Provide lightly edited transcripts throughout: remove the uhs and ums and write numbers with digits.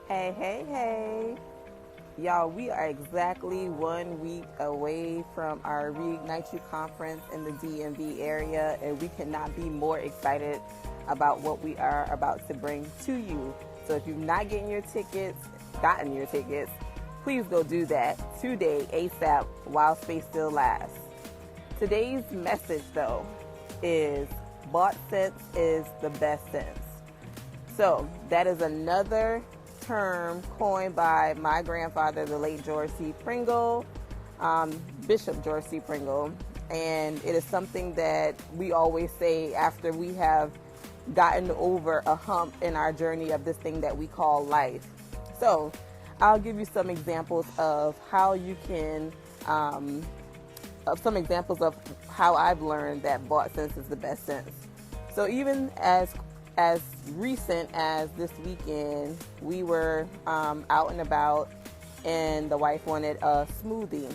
Hey, hey, hey. Y'all, we are exactly 1 week away from our Reignite You conference in the DMV area, and we cannot be more excited about what we are about to bring to you. So if you've not gotten your tickets, please go do that today, ASAP, while space still lasts. Today's message, though, is bought sense is the best sense. So that is another term coined by my grandfather, the late George C. Pringle, Bishop George C. Pringle, and it is something that we always say after we have gotten over a hump in our journey of this thing that we call life. So I'll give you some examples of how you can, of some examples of how I've learned that bought sense is the best sense. So even as recent as this weekend, we were out and about, and the wife wanted a smoothie.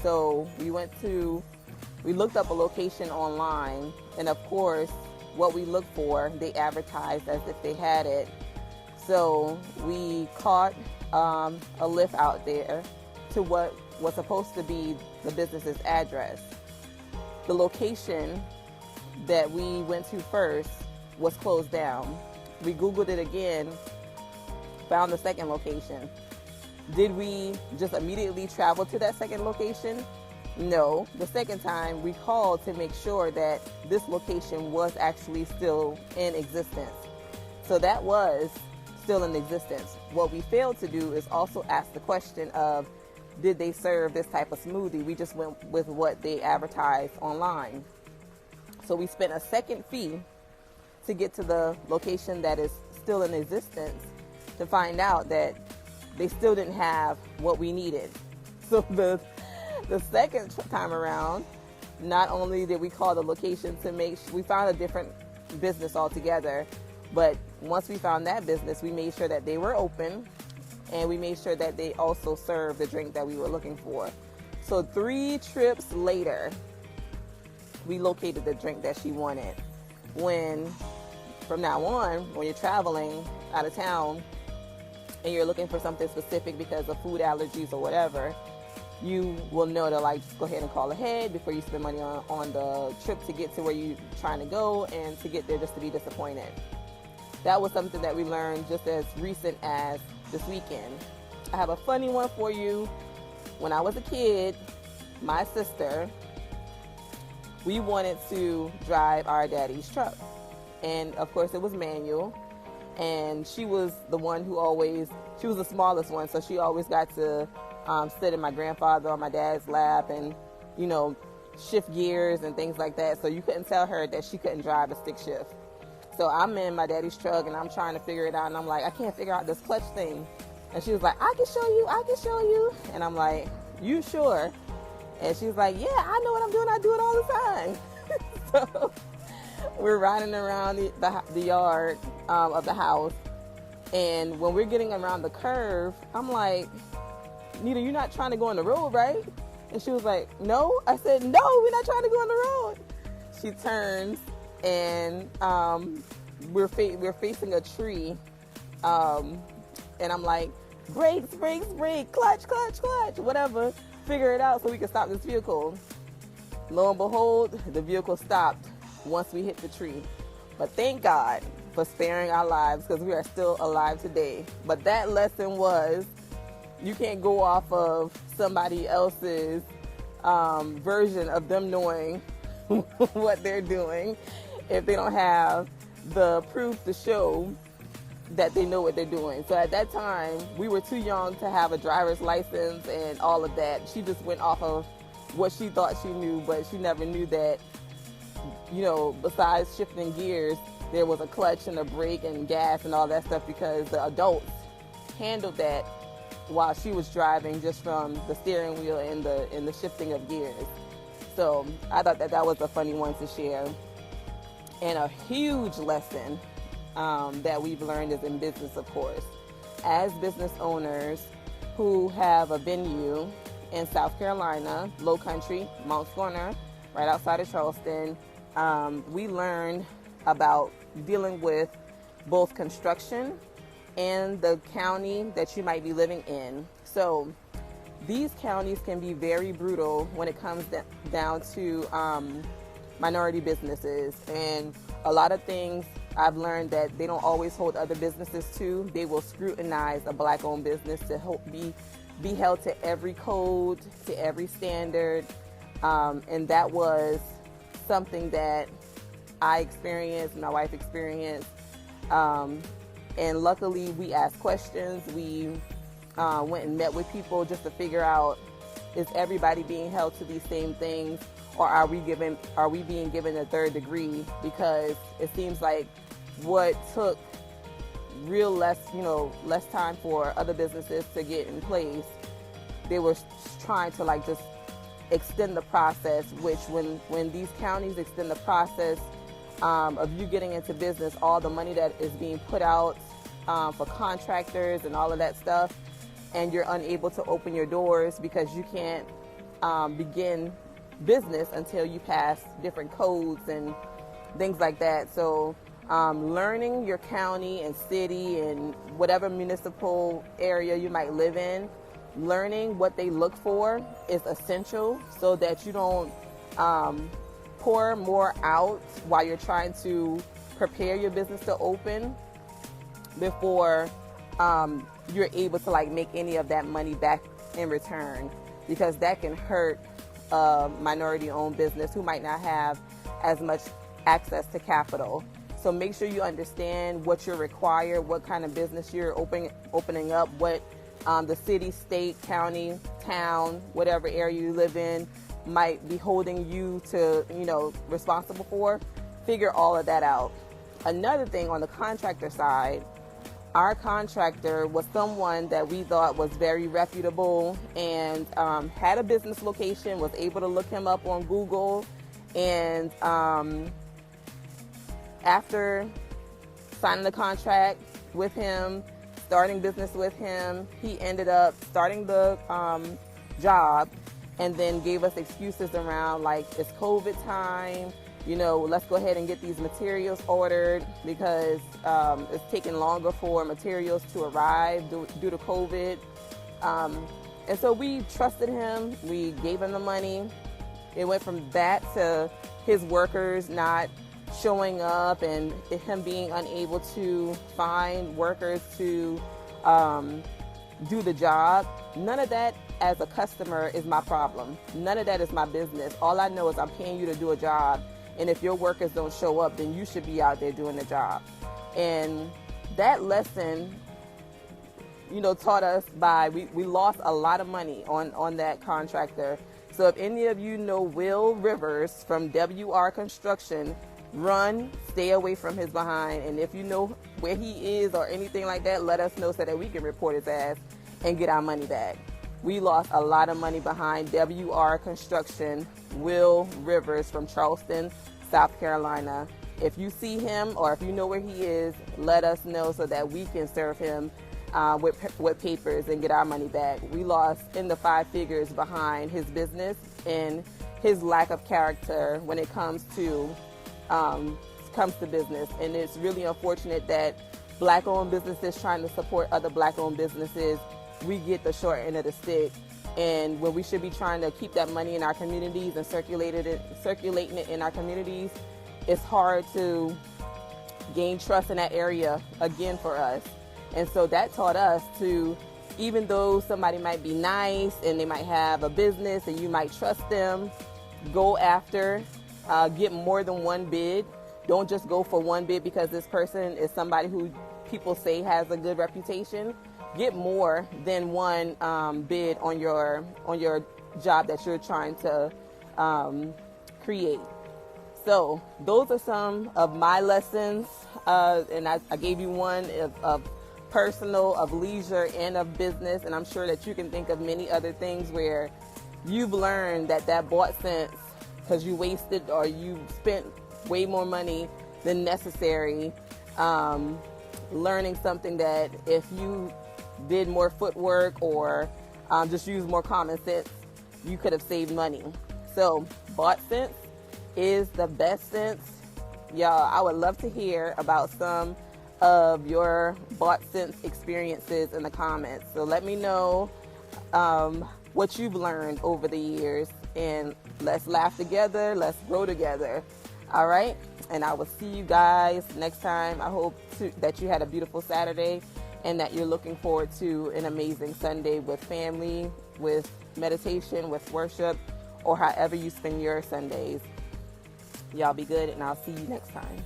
So we looked up a location online, and of course, what we looked for, they advertised as if they had it. So we caught a lift out there to what was supposed to be the business's address. The location that we went to first was closed down. We Googled it again, found the second location. Did we just immediately travel to that second location? No. The second time we called to make sure that this location was actually still in existence. So that was still in existence. What we failed to do is also ask the question of, did they serve this type of smoothie? We just went with what they advertised online. So we spent a second fee to get to the location that is still in existence to find out that they still didn't have what we needed. So the second time around, not only did we call the location to we found a different business altogether, but once we found that business, we made sure that they were open, and we made sure that they also served the drink that we were looking for. So 3 trips later, we located the drink that she wanted. From now on, when you're traveling out of town and you're looking for something specific because of food allergies or whatever, you will know to just go ahead and call ahead before you spend money on the trip to get to where you're trying to go, and to get there just to be disappointed. That was something that we learned just as recent as this weekend. I have a funny one for you. When I was a kid, my sister, we wanted to drive our daddy's truck. And of course it was manual, and she was the one she was the smallest one, so she always got to sit in my grandfather or my dad's lap and, shift gears and things like that. So you couldn't tell her that she couldn't drive a stick shift. So I'm in my daddy's truck and I'm trying to figure it out, and I'm like, I can't figure out this clutch thing. And she was like, I can show you. And I'm like, you sure? And she's like, yeah, I know what I'm doing. I do it all the time. So we're riding around the yard of the house, and when we're getting around the curve, I'm like, Nita, you're not trying to go on the road, right? And she was like, no. I said, no, we're not trying to go on the road. She turns, and we're facing a tree, and I'm like, brakes, clutch, whatever, figure it out so we can stop this vehicle. Lo and behold, the vehicle stopped once we hit the tree. But thank God for sparing our lives, because we are still alive today. But that lesson was, you can't go off of somebody else's version of them knowing what they're doing if they don't have the proof to show that they know what they're doing. So at that time, we were too young to have a driver's license and all of that. She just went off of what she thought she knew, but she never knew that, besides shifting gears, there was a clutch and a brake and gas and all that stuff, because the adults handled that while she was driving, just from the steering wheel and the shifting of gears. So I thought that was a funny one to share. And a huge lesson that we've learned is in business, of course. As business owners who have a venue in South Carolina, Low Country, Mount Scorner, right outside of Charleston, we learned about dealing with both construction and the county that you might be living in. So these counties can be very brutal when it comes down to minority businesses, and a lot of things I've learned that they don't always hold other businesses to. They will scrutinize a Black-owned business to be held to every code, to every standard, and that was something that I experienced, my wife experienced, and luckily we asked questions. We went and met with people just to figure out, is everybody being held to these same things, or are we being given a third degree? Because it seems like what took less time for other businesses to get in place, they were trying to like just extend the process, which when these counties extend the process of you getting into business, all the money that is being put out for contractors and all of that stuff, and you're unable to open your doors because you can't begin business until you pass different codes and things like that. So learning your county and city and whatever municipal area you might live in, learning what they look for is essential so that you don't pour more out while you're trying to prepare your business to open before you're able to like make any of that money back in return, because that can hurt a minority-owned business who might not have as much access to capital. So make sure you understand what you're required, what kind of business you're opening up, what the city, state, county, town, whatever area you live in might be holding you to, responsible for. Figure all of that out. Another thing on the contractor side, our contractor was someone that we thought was very reputable and had a business location, was able to look him up on Google, and after signing the contract with him, starting business with him, he ended up starting the job and then gave us excuses around like, it's COVID time, let's go ahead and get these materials ordered because it's taking longer for materials to arrive due to COVID. And so we trusted him. We gave him the money. It went from that to his workers not showing up and him being unable to find workers to do the job. None of that as a customer is my problem. None of that is my business. All I know is I'm paying you to do a job. And if your workers don't show up, then you should be out there doing the job. And that lesson, taught us we lost a lot of money on that contractor. So if any of you know Will Rivers from W.R. Construction, stay away from his behind. And if you know where he is or anything like that, let us know so that we can report his ass and get our money back. We lost a lot of money behind W.R. Construction, Will Rivers from Charleston, South Carolina. If you see him or if you know where he is, let us know so that we can serve him with papers and get our money back. We lost in the 5 figures behind his business and his lack of character when it comes to business. And it's really unfortunate that Black-owned businesses trying to support other Black-owned businesses, we get the short end of the stick. And when we should be trying to keep that money in our communities and circulating it in our communities, it's hard to gain trust in that area again for us. And so that taught us to, even though somebody might be nice and they might have a business and you might trust them, go after, get more than one bid. Don't just go for one bid because this person is somebody who people say has a good reputation. Get more than one bid on your job that you're trying to create. So those are some of my lessons, and I gave you one of personal, of leisure, and of business, and I'm sure that you can think of many other things where you've learned that bought sense because you wasted or you spent way more money than necessary learning something that if you did more footwork or just use more common sense, you could have saved money. So bought sense is the best sense. Y'all, I would love to hear about some of your bought since experiences in the comments. So let me know what you've learned over the years, and let's laugh together, let's grow together. All right, and I will see you guys next time. I hope that you had a beautiful Saturday and that you're looking forward to an amazing Sunday with family, with meditation, with worship, or however you spend your Sundays. Y'all be good, and I'll see you next time.